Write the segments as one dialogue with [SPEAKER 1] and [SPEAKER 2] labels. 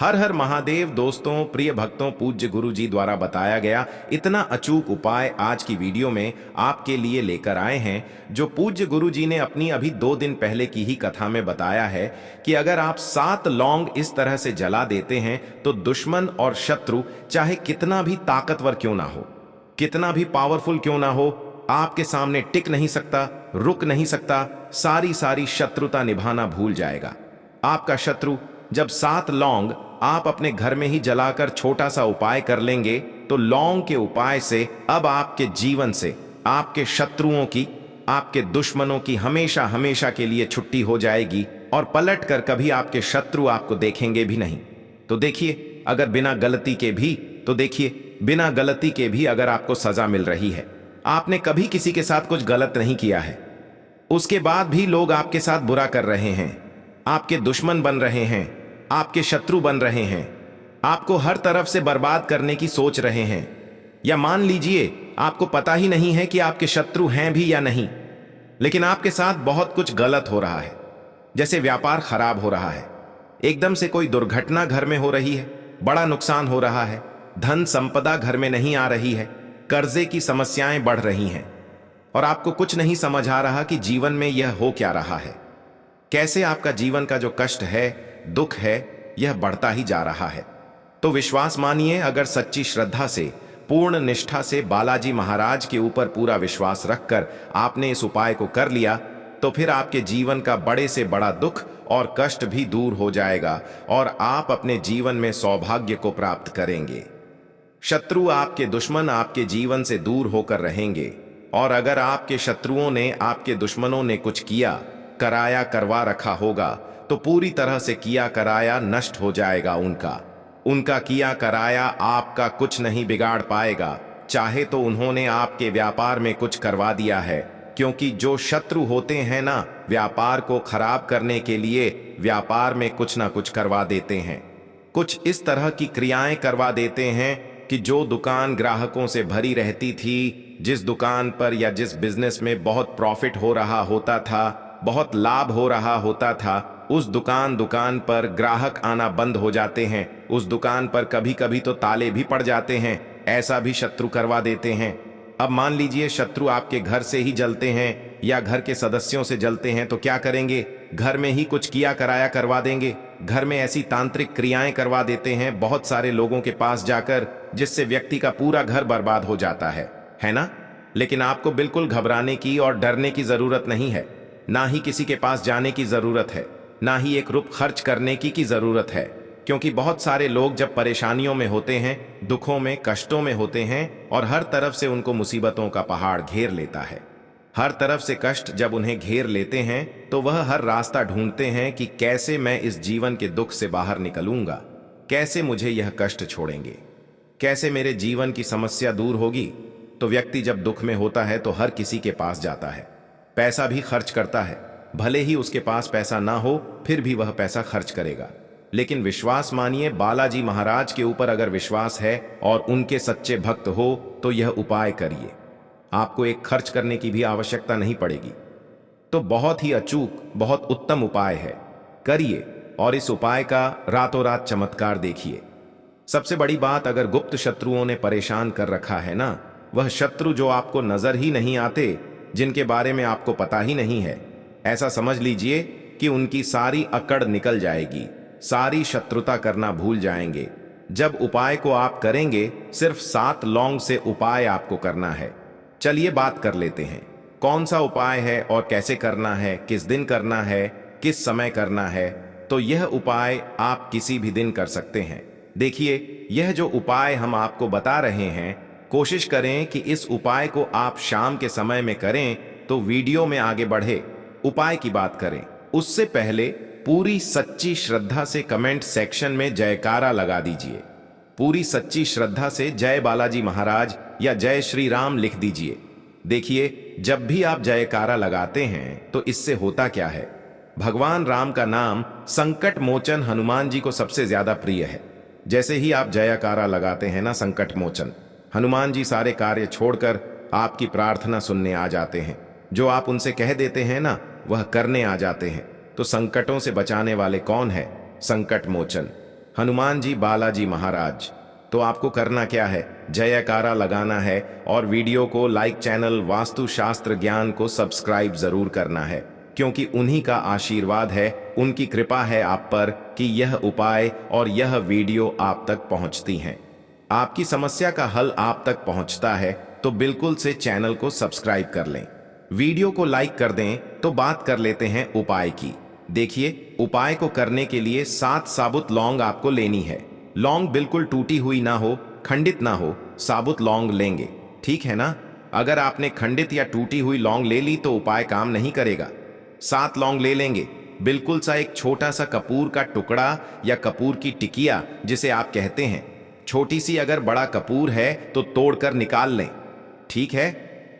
[SPEAKER 1] हर हर महादेव दोस्तों, प्रिय भक्तों, पूज्य गुरु जी द्वारा बताया गया इतना अचूक उपाय आज की वीडियो में आपके लिए लेकर आए हैं, जो पूज्य गुरु जी ने अपनी अभी 2 दिन पहले की ही कथा में बताया है कि अगर आप 7 लौंग इस तरह से जला देते हैं तो दुश्मन और शत्रु चाहे कितना भी ताकतवर क्यों ना हो, कितना भी पावरफुल क्यों ना हो, आपके सामने टिक नहीं सकता, रुक नहीं सकता, सारी शत्रुता निभाना भूल जाएगा। आपका शत्रु जब 7 लौंग आप अपने घर में ही जलाकर छोटा सा उपाय कर लेंगे तो लौंग के उपाय से अब आपके जीवन से आपके शत्रुओं की, आपके दुश्मनों की हमेशा हमेशा के लिए छुट्टी हो जाएगी और पलट कर कभी आपके शत्रु आपको देखेंगे भी नहीं। तो देखिए, अगर बिना गलती के भी, तो देखिए बिना गलती के भी अगर आपको सजा मिल रही है, आपने कभी किसी के साथ कुछ गलत नहीं किया है, उसके बाद भी लोग आपके साथ बुरा कर रहे हैं, आपके दुश्मन बन रहे हैं, आपके शत्रु बन रहे हैं, आपको हर तरफ से बर्बाद करने की सोच रहे हैं, या मान लीजिए आपको पता ही नहीं है कि आपके शत्रु हैं भी या नहीं, लेकिन आपके साथ बहुत कुछ गलत हो रहा है, जैसे व्यापार खराब हो रहा है, एकदम से कोई दुर्घटना घर में हो रही है, बड़ा नुकसान हो रहा है, धन संपदा घर में नहीं आ रही है, कर्जे की समस्याएं बढ़ रही हैं और आपको कुछ नहीं समझ आ रहा कि जीवन में यह हो क्या रहा है, कैसे आपका जीवन का जो कष्ट है, दुख है, यह बढ़ता ही जा रहा है। तो विश्वास मानिए, अगर सच्ची श्रद्धा से, पूर्ण निष्ठा से बालाजी महाराज के ऊपर पूरा विश्वास रखकर आपने इस उपाय को कर लिया तो फिर आपके जीवन का बड़े से बड़ा दुख और कष्ट भी दूर हो जाएगा और आप अपने जीवन में सौभाग्य को प्राप्त करेंगे। शत्रु, आपके दुश्मन आपके जीवन से दूर होकर रहेंगे और अगर आपके शत्रुओं ने, आपके दुश्मनों ने कुछ किया, कराया, करवा रखा होगा तो पूरी तरह से किया कराया नष्ट हो जाएगा। उनका किया कराया आपका कुछ नहीं बिगाड़ पाएगा, चाहे तो उन्होंने आपके व्यापार में कुछ करवा दिया है, क्योंकि जो शत्रु होते हैं ना, व्यापार को खराब करने के लिए व्यापार में कुछ ना कुछ करवा देते हैं, कुछ इस तरह की क्रियाएं करवा देते हैं कि जो दुकान ग्राहकों से भरी रहती थी, जिस दुकान पर या जिस बिजनेस में बहुत प्रॉफिट हो रहा होता था, बहुत लाभ हो रहा होता था, उस दुकान पर ग्राहक आना बंद हो जाते हैं, उस दुकान पर कभी कभी तो ताले भी पड़ जाते हैं, ऐसा भी शत्रु करवा देते हैं। अब मान लीजिए शत्रु आपके घर से ही जलते हैं या घर के सदस्यों से जलते हैं, तो क्या करेंगे? घर में ही कुछ किया कराया करवा देंगे, घर में ऐसी तांत्रिक क्रियाएं करवा देते हैं बहुत सारे लोगों के पास जाकर, जिससे व्यक्ति का पूरा घर बर्बाद हो जाता है ना? लेकिन आपको बिल्कुल घबराने की और डरने की जरूरत नहीं है, ना ही किसी के पास जाने की जरूरत है, ना ही एक रुपया खर्च करने की जरूरत है, क्योंकि बहुत सारे लोग जब परेशानियों में होते हैं, दुखों में, कष्टों में होते हैं और हर तरफ से उनको मुसीबतों का पहाड़ घेर लेता है। हर तरफ से कष्ट जब उन्हें घेर लेते हैं तो वह हर रास्ता ढूंढते हैं कि कैसे मैं इस जीवन के दुख से बाहर निकलूंगा, कैसे मुझे यह कष्ट छोड़ेंगे, कैसे मेरे जीवन की समस्या दूर होगी। तो व्यक्ति जब दुख में होता है तो हर किसी के पास जाता है, पैसा भी खर्च करता है, भले ही उसके पास पैसा ना हो फिर भी वह पैसा खर्च करेगा। लेकिन विश्वास मानिए, बालाजी महाराज के ऊपर अगर विश्वास है और उनके सच्चे भक्त हो तो यह उपाय करिए, आपको एक खर्च करने की भी आवश्यकता नहीं पड़ेगी। तो बहुत ही अचूक, बहुत उत्तम उपाय है, करिए और इस उपाय का रातों रात चमत्कार देखिए। सबसे बड़ी बात, अगर गुप्त शत्रुओं ने परेशान कर रखा है ना, वह शत्रु जो आपको नजर ही नहीं आते, जिनके बारे में आपको पता ही नहीं है, ऐसा समझ लीजिए कि उनकी सारी अकड़ निकल जाएगी, सारी शत्रुता करना भूल जाएंगे। जब उपाय को आप करेंगे, सिर्फ 7 लौंग से उपाय आपको करना है। चलिए बात कर लेते हैं, कौन सा उपाय है और कैसे करना है, किस दिन करना है, किस समय करना है। तो यह उपाय आप किसी भी दिन कर सकते हैं। देखिए, यह जो उपाय हम आपको बता रहे हैं, कोशिश करें कि इस उपाय को आप शाम के समय में करें। तो वीडियो में आगे बढ़े, उपाय की बात करें उससे पहले पूरी सच्ची श्रद्धा से कमेंट सेक्शन में जयकारा लगा दीजिए। पूरी सच्ची श्रद्धा से जय बालाजी महाराज या जय श्री राम लिख दीजिए। देखिए, जब भी आप जयकारा लगाते हैं तो इससे होता क्या है, भगवान राम का नाम संकट मोचन हनुमान जी को सबसे ज्यादा प्रिय है। जैसे ही आप जयकारा लगाते हैं ना, संकट मोचन, हनुमान जी सारे कार्य छोड़कर आपकी प्रार्थना सुनने आ जाते हैं। जो आप उनसे कह देते हैं ना, वह करने आ जाते हैं। तो संकटों से बचाने वाले कौन है? संकट मोचन। हनुमान जी बालाजी महाराज। तो आपको करना क्या है, जयकारा लगाना है और वीडियो को लाइक, चैनल वास्तुशास्त्र ज्ञान को सब्सक्राइब जरूर करना है, क्योंकि उन्हीं का आशीर्वाद है, उनकी कृपा है आप पर कि यह उपाय और यह वीडियो आप तक पहुंचती हैं। आपकी समस्या का हल आप तक पहुंचता है तो बिल्कुल से चैनल को सब्सक्राइब कर लें, वीडियो को लाइक कर दें। तो बात कर लेते हैं उपाय की। देखिए, उपाय को करने के लिए 7 साबुत लौंग आपको लेनी है। लौंग बिल्कुल टूटी हुई ना हो, खंडित ना हो, साबुत लौंग लेंगे, ठीक है ना। अगर आपने खंडित या टूटी हुई लौंग ले ली तो उपाय काम नहीं करेगा। 7 लौंग ले लेंगे। बिल्कुल सा एक छोटा सा कपूर का टुकड़ा या कपूर की टिकिया जिसे आप कहते हैं, छोटी सी अगर बड़ा कपूर है तो तोड़कर निकाल लें, ठीक है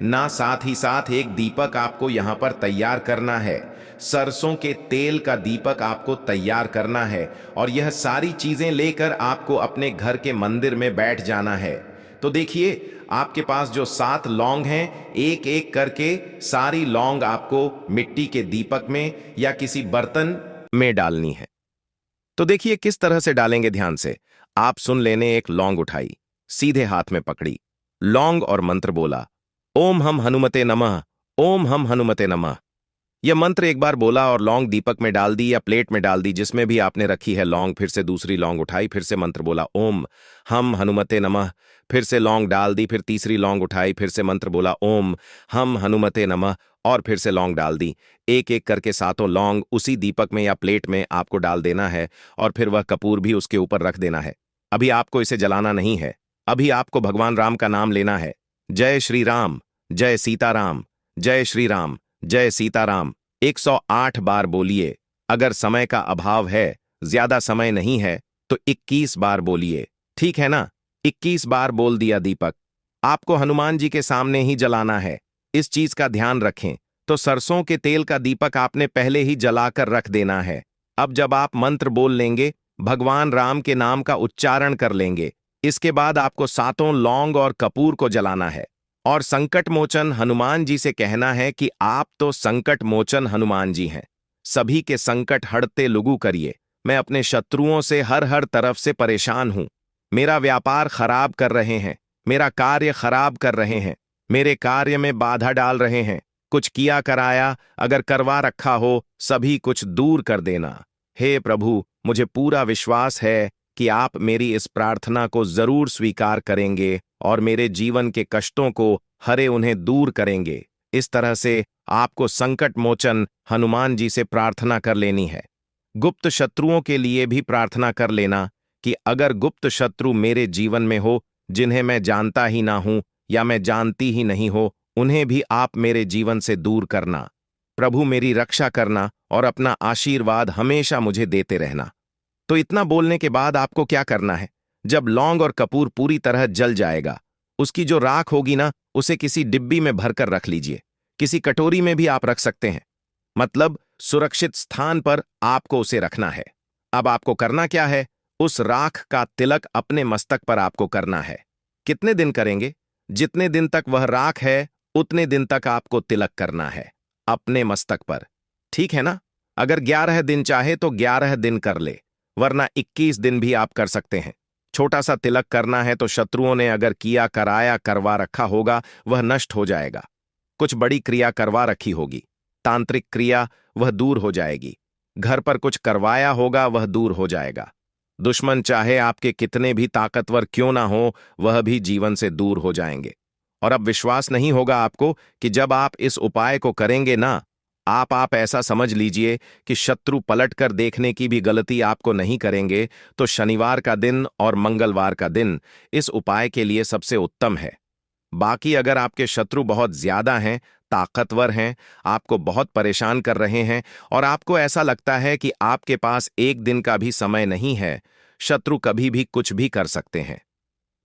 [SPEAKER 1] ना। साथ ही साथ एक दीपक आपको यहां पर तैयार करना है। सरसों के तेल का दीपक आपको तैयार करना है और यह सारी चीजें लेकर आपको अपने घर के मंदिर में बैठ जाना है। तो देखिए, आपके पास जो 7 लौंग हैं, एक एक करके सारी लौंग आपको मिट्टी के दीपक में या किसी बर्तन में डालनी है। तो देखिए किस तरह से डालेंगे, ध्यान से आप सुन लेने। एक लौंग उठाई, सीधे हाथ में पकड़ी लौंग और मंत्र बोला, ओम हम हनुमते नमः, ओम हम हनुमते नमः। यह मंत्र एक बार बोला और लौंग दीपक में डाल दी या प्लेट में डाल दी जिसमें भी आपने रखी है लौंग। फिर से दूसरी लौंग उठाई, फिर से मंत्र बोला, ओम हम हनुमते नमः। फिर से लौंग डाल दी, फिर तीसरी लौंग उठाई, फिर से मंत्र बोला, ओम हम हनुमते नमः, और फिर से लौंग डाल दी। एक एक करके 7 लौंग उसी दीपक में या प्लेट में आपको डाल देना है और फिर वह कपूर भी उसके ऊपर रख देना है। अभी आपको इसे जलाना नहीं है, अभी आपको भगवान राम का नाम लेना है। जय श्री राम, जय सीताराम, जय श्री राम, जय सीताराम 108 बार बोलिए। अगर समय का अभाव है, ज्यादा समय नहीं है, तो 21 बार बोलिए, ठीक है ना। 21 बार बोल दिया दीपक। आपको हनुमान जी के सामने ही जलाना है, इस चीज का ध्यान रखें। तो सरसों के तेल का दीपक आपने पहले ही जलाकर रख देना है। अब जब आप मंत्र बोल लेंगे, भगवान राम के नाम का उच्चारण कर लेंगे, इसके बाद आपको 7 लौंग और कपूर को जलाना है और संकट मोचन हनुमान जी से कहना है कि आप तो संकट मोचन हनुमान जी हैं, सभी के संकट हटते लुगु करिए। मैं अपने शत्रुओं से हर हर तरफ से परेशान हूं। मेरा व्यापार खराब कर रहे हैं, मेरा कार्य खराब कर रहे हैं, मेरे कार्य में बाधा डाल रहे हैं। कुछ किया कराया अगर करवा रखा हो, सभी कुछ दूर कर देना। हे प्रभु, मुझे पूरा विश्वास है कि आप मेरी इस प्रार्थना को जरूर स्वीकार करेंगे और मेरे जीवन के कष्टों को हरे उन्हें दूर करेंगे। इस तरह से आपको संकट मोचन हनुमान जी से प्रार्थना कर लेनी है। गुप्त शत्रुओं के लिए भी प्रार्थना कर लेना कि अगर गुप्त शत्रु मेरे जीवन में हो, जिन्हें मैं जानता ही ना हूं या मैं जानती ही नहीं हो, उन्हें भी आप मेरे जीवन से दूर करना। प्रभु मेरी रक्षा करना और अपना आशीर्वाद हमेशा मुझे देते रहना। तो इतना बोलने के बाद आपको क्या करना है, जब लौंग और कपूर पूरी तरह जल जाएगा, उसकी जो राख होगी ना, उसे किसी डिब्बी में भरकर रख लीजिए। किसी कटोरी में भी आप रख सकते हैं, मतलब सुरक्षित स्थान पर आपको उसे रखना है। अब आपको करना क्या है, उस राख का तिलक अपने मस्तक पर आपको करना है। कितने दिन करेंगे, जितने दिन तक वह राख है उतने दिन तक आपको तिलक करना है अपने मस्तक पर, ठीक है ना। अगर 11 दिन चाहे तो 11 दिन कर ले, वरना 21 दिन भी आप कर सकते हैं। छोटा सा तिलक करना है तो शत्रुओं ने अगर किया कराया करवा रखा होगा वह नष्ट हो जाएगा। कुछ बड़ी क्रिया करवा रखी होगी, तांत्रिक क्रिया, वह दूर हो जाएगी। घर पर कुछ करवाया होगा, वह दूर हो जाएगा। दुश्मन चाहे आपके कितने भी ताकतवर क्यों ना हो, वह भी जीवन से दूर हो जाएंगे। और अब विश्वास नहीं होगा आपको कि जब आप इस उपाय को करेंगे ना, आप ऐसा समझ लीजिए कि शत्रु पलट कर देखने की भी गलती आपको नहीं करेंगे। तो शनिवार का दिन और मंगलवार का दिन इस उपाय के लिए सबसे उत्तम है। बाकी अगर आपके शत्रु बहुत ज्यादा हैं, ताकतवर हैं, आपको बहुत परेशान कर रहे हैं और आपको ऐसा लगता है कि आपके पास एक दिन का भी समय नहीं है, शत्रु कभी भी कुछ भी कर सकते हैं,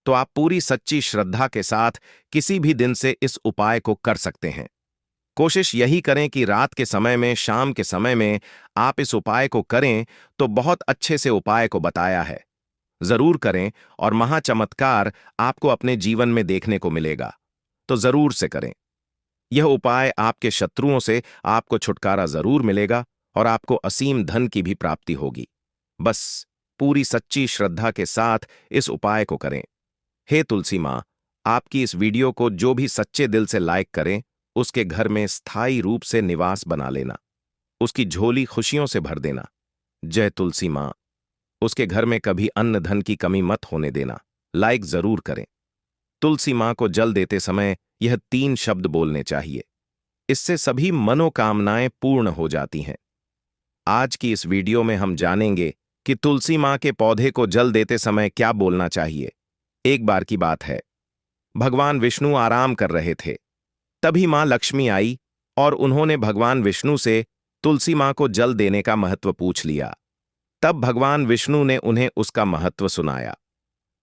[SPEAKER 1] तो आप पूरी सच्ची श्रद्धा के साथ किसी भी दिन से इस उपाय को कर सकते हैं। कोशिश यही करें कि रात के समय में, शाम के समय में आप इस उपाय को करें। तो बहुत अच्छे से उपाय को बताया है, जरूर करें और महाचमत्कार आपको अपने जीवन में देखने को मिलेगा। तो जरूर से करें यह उपाय, आपके शत्रुओं से आपको छुटकारा जरूर मिलेगा और आपको असीम धन की भी प्राप्ति होगी। बस पूरी सच्ची श्रद्धा के साथ इस उपाय को करें। हे तुलसी माँ, आपकी इस वीडियो को जो भी सच्चे दिल से लाइक करें, उसके घर में स्थायी रूप से निवास बना लेना, उसकी झोली खुशियों से भर देना। जय तुलसी माँ। उसके घर में कभी अन्न धन की कमी मत होने देना। लाइक जरूर करें। तुलसी माँ को जल देते समय यह 3 शब्द बोलने चाहिए। इससे सभी मनोकामनाएं पूर्ण हो जाती हैं। आज की इस वीडियो में हम जानेंगे कि तुलसी माँ के पौधे को जल देते समय क्या बोलना चाहिए। एक बार की बात है, भगवान विष्णु आराम कर रहे थे। तभी माँ लक्ष्मी आई और उन्होंने भगवान विष्णु से तुलसी माँ को जल देने का महत्व पूछ लिया। तब भगवान विष्णु ने उन्हें उसका महत्व सुनाया।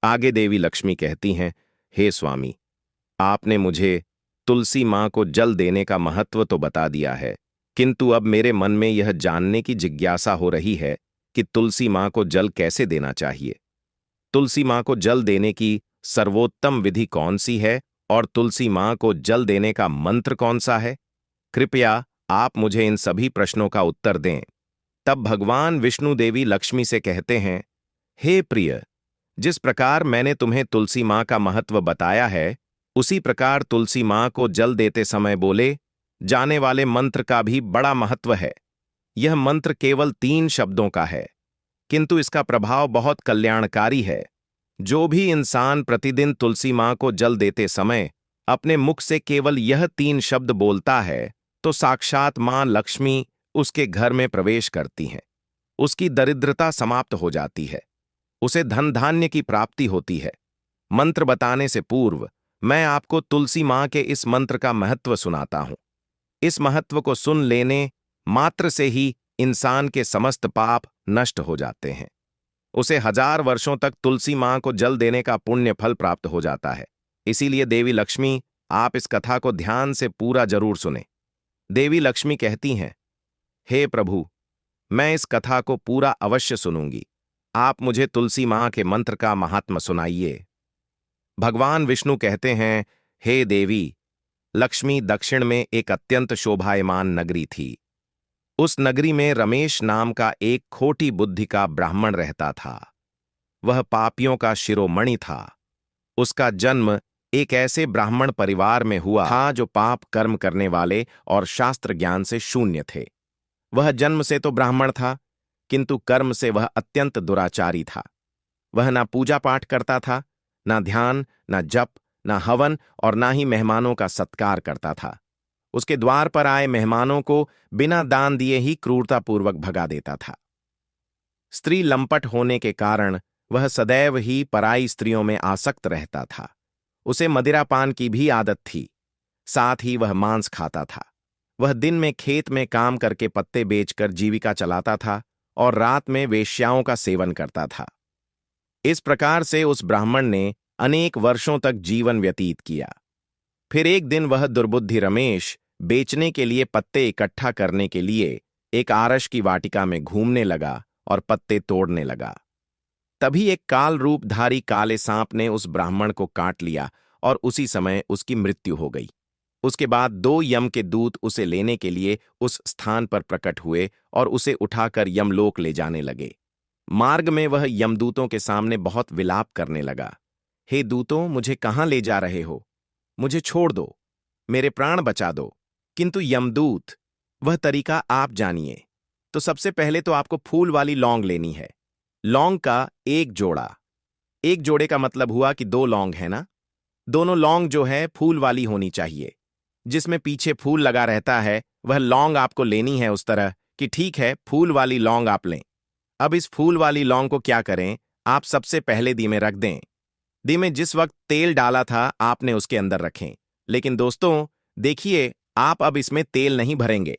[SPEAKER 1] आगे देवी लक्ष्मी कहती हैं, हे स्वामी, आपने मुझे तुलसी माँ को जल देने का महत्व तो बता दिया है, किंतु अब मेरे मन में यह जानने की जिज्ञासा हो रही है कि तुलसी माँ को जल कैसे देना चाहिए। तुलसी माँ को जल देने की सर्वोत्तम विधि कौन सी है और तुलसी माँ को जल देने का मंत्र कौन सा है? कृपया आप मुझे इन सभी प्रश्नों का उत्तर दें। तब भगवान विष्णु देवी लक्ष्मी से कहते हैं, हे प्रिय, जिस प्रकार मैंने तुम्हें तुलसी माँ का महत्व बताया है, उसी प्रकार तुलसी माँ को जल देते समय बोले जाने वाले मंत्र का भी बड़ा महत्व है। यह मंत्र केवल 3 शब्दों का है, किंतु इसका प्रभाव बहुत कल्याणकारी है। जो भी इंसान प्रतिदिन तुलसी माँ को जल देते समय अपने मुख से केवल यह 3 शब्द बोलता है, तो साक्षात माँ लक्ष्मी उसके घर में प्रवेश करती हैं। उसकी दरिद्रता समाप्त हो जाती है, उसे धन धान्य की प्राप्ति होती है। मंत्र बताने से पूर्व मैं आपको तुलसी माँ के इस मंत्र का महत्व सुनाता हूं। इस महत्व को सुन लेने मात्र से ही इंसान के समस्त पाप नष्ट हो जाते हैं। उसे 1000 वर्षों तक तुलसी माँ को जल देने का पुण्य फल प्राप्त हो जाता है। इसीलिए देवी लक्ष्मी, आप इस कथा को ध्यान से पूरा जरूर सुने। देवी लक्ष्मी कहती हैं, हे प्रभु, मैं इस कथा को पूरा अवश्य सुनूंगी। आप मुझे तुलसी माँ के मंत्र का महात्म सुनाइए। भगवान विष्णु कहते हैं, हे देवी लक्ष्मी, दक्षिण में एक अत्यंत शोभायमान नगरी थी। उस नगरी में रमेश नाम का एक खोटी बुद्धि का ब्राह्मण रहता था। वह पापियों का शिरोमणि था। उसका जन्म एक ऐसे ब्राह्मण परिवार में हुआ था जो पाप कर्म करने वाले और शास्त्र ज्ञान से शून्य थे। वह जन्म से तो ब्राह्मण था, किंतु कर्म से वह अत्यंत दुराचारी था। वह ना पूजा पाठ करता था, ना ध्यान, ना जप, ना हवन और ना ही मेहमानों का सत्कार करता था। उसके द्वार पर आए मेहमानों को बिना दान दिए ही क्रूरतापूर्वक भगा देता था। स्त्री लंपट होने के कारण वह सदैव ही पराई स्त्रियों में आसक्त रहता था। उसे मदिरापान की भी आदत थी। साथ ही वह मांस खाता था। वह दिन में खेत में काम करके पत्ते बेचकर जीविका चलाता था और रात में वेश्याओं का सेवन करता था। इस प्रकार से उस ब्राह्मण ने अनेक वर्षों तक जीवन व्यतीत किया। फिर एक दिन वह दुर्बुद्धि रमेश बेचने के लिए पत्ते इकट्ठा करने के लिए एक आरश की वाटिका में घूमने लगा और पत्ते तोड़ने लगा। तभी एक काल रूपधारी काले सांप ने उस ब्राह्मण को काट लिया और उसी समय उसकी मृत्यु हो गई। उसके बाद 2 यम के दूत उसे लेने के लिए उस स्थान पर प्रकट हुए और उसे उठाकर यमलोक ले जाने लगे। मार्ग में वह यमदूतों के सामने बहुत विलाप करने लगा। हे दूतों, मुझे कहाँ ले जा रहे हो? मुझे छोड़ दो, मेरे प्राण बचा दो। किंतु यमदूत, वह तरीका आप जानिए। तो सबसे पहले तो आपको फूल वाली लौंग लेनी है। लौंग का एक जोड़ा। एक जोड़े का मतलब हुआ कि 2 लौंग है ना। दोनों लौंग जो है फूल वाली होनी चाहिए। जिसमें पीछे फूल लगा रहता है वह लौंग आपको लेनी है, उस तरह कि ठीक है, फूल वाली लौंग आप लें। अब इस फूल वाली लौंग को क्या करें, आप सबसे पहले दी में रख दें। दी में जिस वक्त तेल डाला था आपने उसके अंदर रखें। लेकिन दोस्तों देखिए, आप अब इसमें तेल नहीं भरेंगे।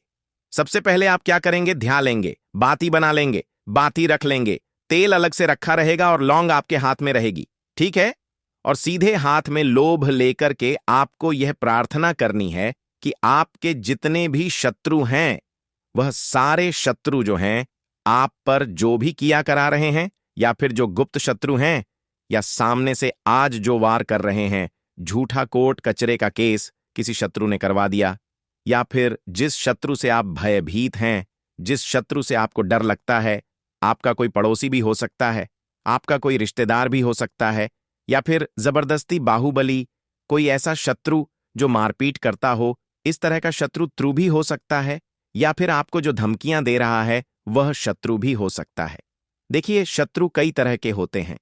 [SPEAKER 1] सबसे पहले आप क्या करेंगे, ध्यान लेंगे, बाती बना लेंगे, बाती रख लेंगे, तेल अलग से रखा रहेगा और लौंग आपके हाथ में रहेगी, ठीक है। और सीधे हाथ में लोभ लेकर के आपको यह प्रार्थना करनी है कि आपके जितने भी शत्रु हैं, वह सारे शत्रु जो हैं, आप पर जो भी किया करा रहे हैं, या फिर जो गुप्त शत्रु हैं, या सामने से आज जो वार कर रहे हैं, झूठा कोर्ट कचरे का केस किसी शत्रु ने करवा दिया, या फिर जिस शत्रु से आप भयभीत हैं, जिस शत्रु से आपको डर लगता है, आपका कोई पड़ोसी भी हो सकता है, आपका कोई रिश्तेदार भी हो सकता है, या फिर जबरदस्ती बाहुबली, कोई ऐसा शत्रु जो मारपीट करता हो, इस तरह का शत्रु भी हो सकता है, या फिर आपको जो धमकियां दे रहा है वह शत्रु भी हो सकता है। देखिए, शत्रु कई तरह के होते हैं।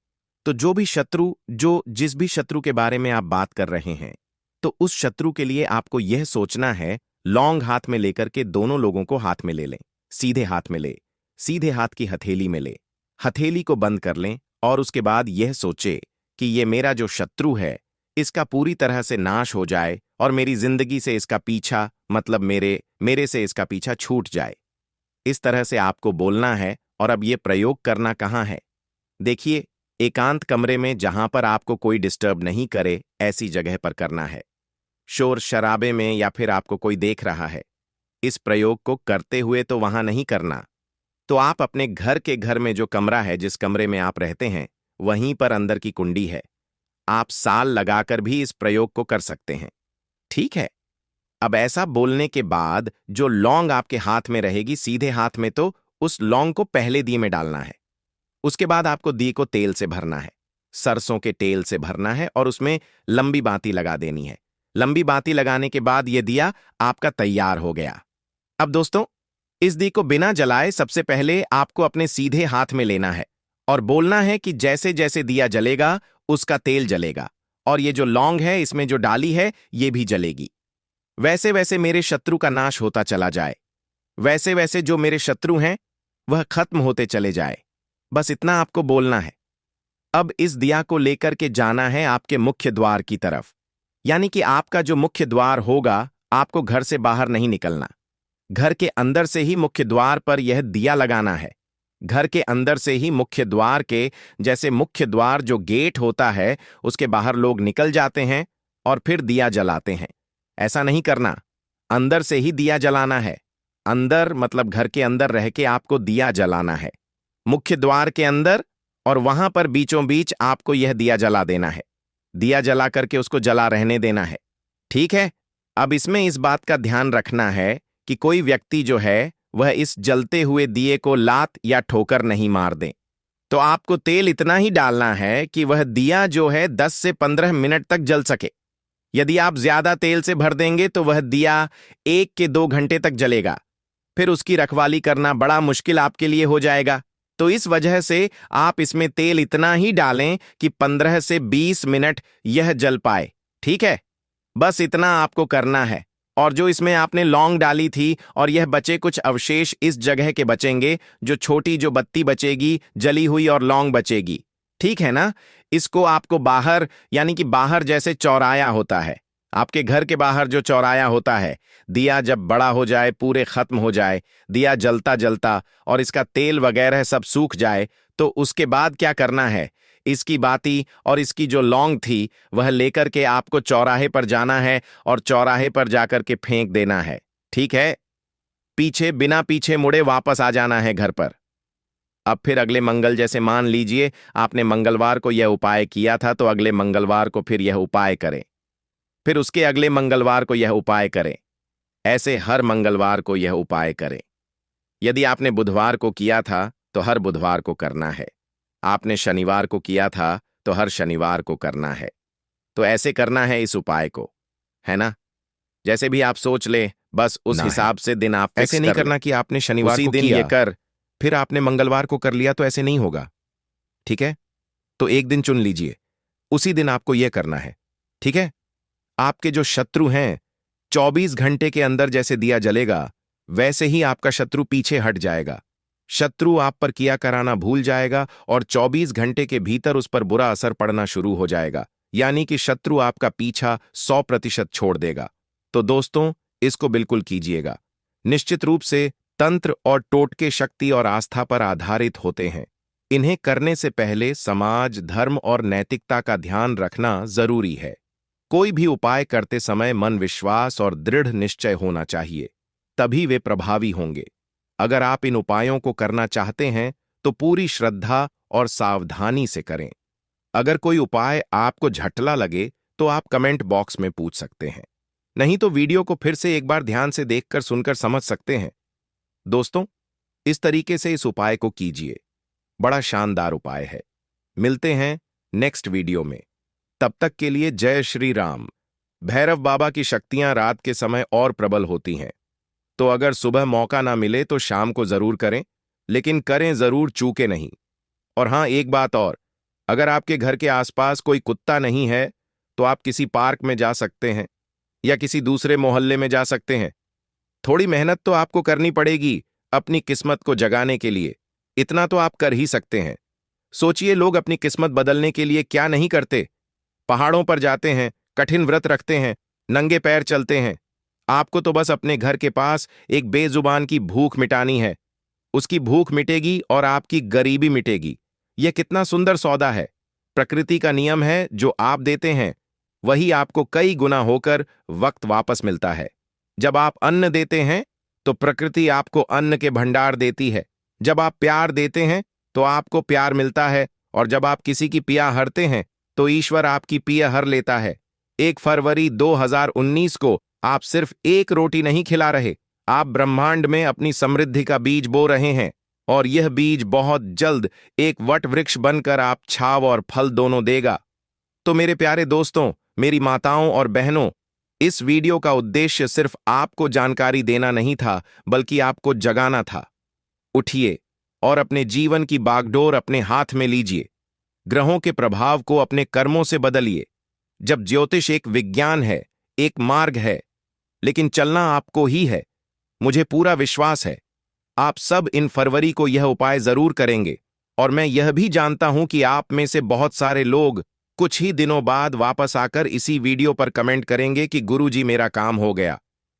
[SPEAKER 1] तो जो भी शत्रु, जो जिस भी शत्रु के बारे में आप बात कर रहे हैं, तो उस शत्रु के लिए आपको यह सोचना है, लौंग हाथ में लेकर के दोनों लोगों को हाथ में ले लें, सीधे हाथ में ले, सीधे हाथ की हथेली में ले, हथेली को बंद कर लें और उसके बाद यह सोचे कि ये मेरा जो शत्रु है इसका पूरी तरह से नाश हो जाए और मेरी जिंदगी से इसका पीछा, मतलब मेरे से इसका पीछा छूट जाए। इस तरह से आपको बोलना है। और अब ये प्रयोग करना कहाँ है? देखिए, एकांत कमरे में जहां पर आपको कोई डिस्टर्ब नहीं करे, ऐसी जगह पर करना है। शोर शराबे में या फिर आपको कोई देख रहा है, इस प्रयोग को करते हुए तो वहां नहीं करना। तो आप अपने घर में जो कमरा है, जिस कमरे में आप रहते हैं, वहीं पर अंदर की कुंडी है, आप साल लगाकर भी इस प्रयोग को कर सकते हैं। ठीक है? अब ऐसा बोलने के बाद जो लौंग आपके हाथ में रहेगी, सीधे हाथ में, तो उस लौंग को पहले दिए में डालना है। उसके बाद आपको दिए को तेल से भरना है, सरसों के तेल से भरना है और उसमें लंबी बाती लगा देनी है। लंबी बाती लगाने के बाद यह दिया आपका तैयार हो गया। अब दोस्तों, इस दिए को बिना जलाए सबसे पहले आपको अपने सीधे हाथ में लेना है और बोलना है कि जैसे जैसे दिया जलेगा उसका तेल जलेगा और ये जो लौंग है, इसमें जो डाली है, ये भी जलेगी। वैसे वैसे मेरे शत्रु का नाश होता चला जाए, वैसे वैसे जो मेरे शत्रु हैं वह खत्म होते चले जाए। बस इतना आपको बोलना है। अब इस दिया को लेकर के जाना है आपके मुख्य द्वार की तरफ, यानी कि आपका जो मुख्य द्वार होगा, आपको घर से बाहर नहीं निकलना, घर के अंदर से ही मुख्य द्वार पर यह दिया लगाना है। घर के अंदर से ही मुख्य द्वार के, जैसे मुख्य द्वार जो गेट होता है उसके बाहर लोग निकल जाते हैं और फिर दिया जलाते हैं, ऐसा नहीं करना। अंदर से ही दिया जलाना है। अंदर मतलब घर के अंदर रह के आपको दिया जलाना है, मुख्य द्वार के अंदर, और वहां पर बीचों बीच आपको यह दिया जला देना है। दिया जला करके उसको जला रहने देना है। ठीक है? अब इसमें इस बात का ध्यान रखना है कि कोई व्यक्ति जो है वह इस जलते हुए दिए को लात या ठोकर नहीं मार दे। तो आपको तेल इतना ही डालना है कि वह दिया जो है 10 से 15 मिनट तक जल सके। यदि आप ज्यादा तेल से भर देंगे तो वह दिया 1 के 2 घंटे तक जलेगा, फिर उसकी रखवाली करना बड़ा मुश्किल आपके लिए हो जाएगा। तो इस वजह से आप इसमें तेल इतना ही डालें कि 15 से 20 मिनट यह जल पाए। ठीक है? बस इतना आपको करना है। और जो इसमें आपने लौंग डाली थी और यह बचे कुछ अवशेष इस जगह के बचेंगे, जो छोटी जो बत्ती बचेगी जली हुई और लौंग बचेगी। ठीक है ना? इसको आपको बाहर, यानी कि बाहर जैसे चौराया होता है, आपके घर के बाहर जो चौराया होता है, दिया जब बड़ा हो जाए, पूरे खत्म हो जाए, दिया जलता जलता और इसका तेल वगैरह सब सूख जाए, तो उसके बाद क्या करना है? इसकी बाती और इसकी जो लौंग थी वह लेकर के आपको चौराहे पर जाना है और चौराहे पर जाकर के फेंक देना है। ठीक है? पीछे, बिना पीछे मुड़े वापस आ जाना है घर पर। अब फिर अगले मंगल, जैसे मान लीजिए आपने मंगलवार को यह उपाय किया था, तो अगले मंगलवार को फिर यह उपाय करें, फिर उसके अगले मंगलवार को यह उपाय करें। ऐसे हर मंगलवार को यह उपाय करें। यदि आपने बुधवार को किया था तो हर बुधवार को करना है। आपने शनिवार को किया था तो हर शनिवार को करना है। तो ऐसे करना है इस उपाय को, है ना? जैसे भी आप सोच ले, बस उस हिसाब से दिन आप
[SPEAKER 2] ऐसे नहीं करना कि आपने शनिवार
[SPEAKER 1] उसी
[SPEAKER 2] को
[SPEAKER 1] दिन
[SPEAKER 2] किया
[SPEAKER 1] ये कर।
[SPEAKER 2] फिर आपने मंगलवार को कर लिया, तो ऐसे नहीं होगा। ठीक है? तो एक दिन चुन लीजिए, उसी दिन आपको यह करना है। ठीक है? आपके जो शत्रु हैं, 24 घंटे के अंदर जैसे दिया जलेगा, वैसे ही आपका शत्रु पीछे हट जाएगा। शत्रु आप पर किया कराना भूल जाएगा और 24 घंटे के भीतर उस पर बुरा असर पड़ना शुरू हो जाएगा, यानी कि शत्रु आपका पीछा 100% छोड़ देगा। तो दोस्तों, इसको बिल्कुल कीजिएगा। निश्चित रूप से तंत्र और टोटके शक्ति और आस्था पर आधारित होते हैं। इन्हें करने से पहले समाज, धर्म और नैतिकता का ध्यान रखना जरूरी है। कोई भी उपाय करते समय मन, विश्वास और दृढ़ निश्चय होना चाहिए, तभी वे प्रभावी होंगे। अगर आप इन उपायों को करना चाहते हैं तो पूरी श्रद्धा और सावधानी से करें। अगर कोई उपाय आपको झटला लगे तो आप कमेंट बॉक्स में पूछ सकते हैं, नहीं तो वीडियो को फिर से एक बार ध्यान से देखकर सुनकर समझ सकते हैं। दोस्तों, इस तरीके से इस उपाय को कीजिए। बड़ा शानदार उपाय है। मिलते हैं नेक्स्ट वीडियो में। तब तक के लिए जय श्री राम। भैरव बाबा की शक्तियां रात के समय और प्रबल होती हैं, तो अगर सुबह मौका ना मिले तो शाम को जरूर करें, लेकिन करें जरूर, चूके नहीं। और हाँ, एक बात और, अगर आपके घर के आसपास कोई कुत्ता नहीं है तो आप किसी पार्क में जा सकते हैं या किसी दूसरे मोहल्ले में जा सकते हैं। थोड़ी मेहनत तो आपको करनी पड़ेगी अपनी किस्मत को जगाने के लिए, इतना तो आप कर ही सकते हैं। सोचिए, लोग अपनी किस्मत बदलने के लिए क्या नहीं करते। पहाड़ों पर जाते हैं, कठिन व्रत रखते हैं, नंगे पैर चलते हैं। आपको तो बस अपने घर के पास एक बेजुबान की भूख मिटानी है। उसकी भूख मिटेगी और आपकी गरीबी मिटेगी। यह कितना सुंदर सौदा है। प्रकृति का नियम है, जो आप देते हैं वही आपको कई गुना होकर वक्त वापस मिलता है। जब आप अन्न देते हैं तो प्रकृति आपको अन्न के भंडार देती है। जब आप प्यार देते हैं तो आपको प्यार मिलता है, और जब आप किसी की पिया हरते हैं तो ईश्वर आपकी पिया हर लेता है। 1 फरवरी 2019 को आप सिर्फ एक रोटी नहीं खिला रहे, आप ब्रह्मांड में अपनी समृद्धि का बीज बो रहे हैं, और यह बीज बहुत जल्द एक वट वृक्ष बनकर आप छाव और फल दोनों देगा। तो मेरे प्यारे दोस्तों, मेरी माताओं और बहनों, इस वीडियो का उद्देश्य सिर्फ आपको जानकारी देना नहीं था, बल्कि आपको जगाना था। उठिए और अपने जीवन की बागडोर अपने हाथ में लीजिए। ग्रहों के प्रभाव को अपने कर्मों से बदलिए। जब ज्योतिष एक विज्ञान है, एक मार्ग है, लेकिन चलना आपको ही है। मुझे पूरा विश्वास है आप सब इन फरवरी को यह उपाय जरूर करेंगे, और मैं यह भी जानता हूं कि आप में से बहुत सारे लोग कुछ ही दिनों बाद वापस आकर इसी वीडियो पर कमेंट करेंगे कि गुरुजी, मेरा काम हो गया,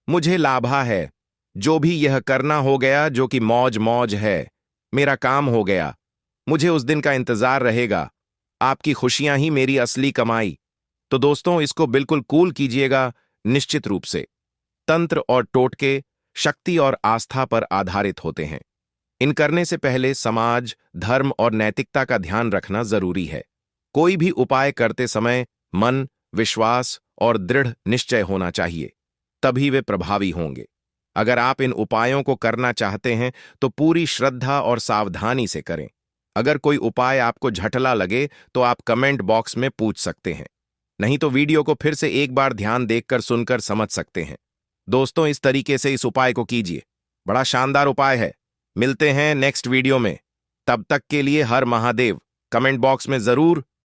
[SPEAKER 2] मुझे लाभा है, जो भी यह करना हो गया, जो कि मौज मौज है, मेरा काम हो गया। मुझे उस दिन का इंतजार रहेगा। आपकी खुशियां ही मेरी असली कमाई। तो दोस्तों, इसको बिल्कुल कूल कीजिएगा। निश्चित रूप से तंत्र और टोटके शक्ति और आस्था पर आधारित होते हैं। इन करने से पहले समाज, धर्म और नैतिकता का ध्यान रखना जरूरी है। कोई भी उपाय करते समय मन, विश्वास और दृढ़ निश्चय होना चाहिए, तभी वे प्रभावी होंगे। अगर आप इन उपायों को करना चाहते हैं तो पूरी श्रद्धा और सावधानी से करें। अगर कोई उपाय आपको झटला लगे तो आप कमेंट बॉक्स में पूछ सकते हैं, नहीं तो वीडियो को फिर से एक बार ध्यान देखकर सुनकर समझ सकते हैं। दोस्तों, इस तरीके से इस उपाय को कीजिए, बड़ा शानदार उपाय है। मिलते हैं नेक्स्ट वीडियो में। तब तक के लिए हर महादेव। कमेंट बॉक्स में जरूर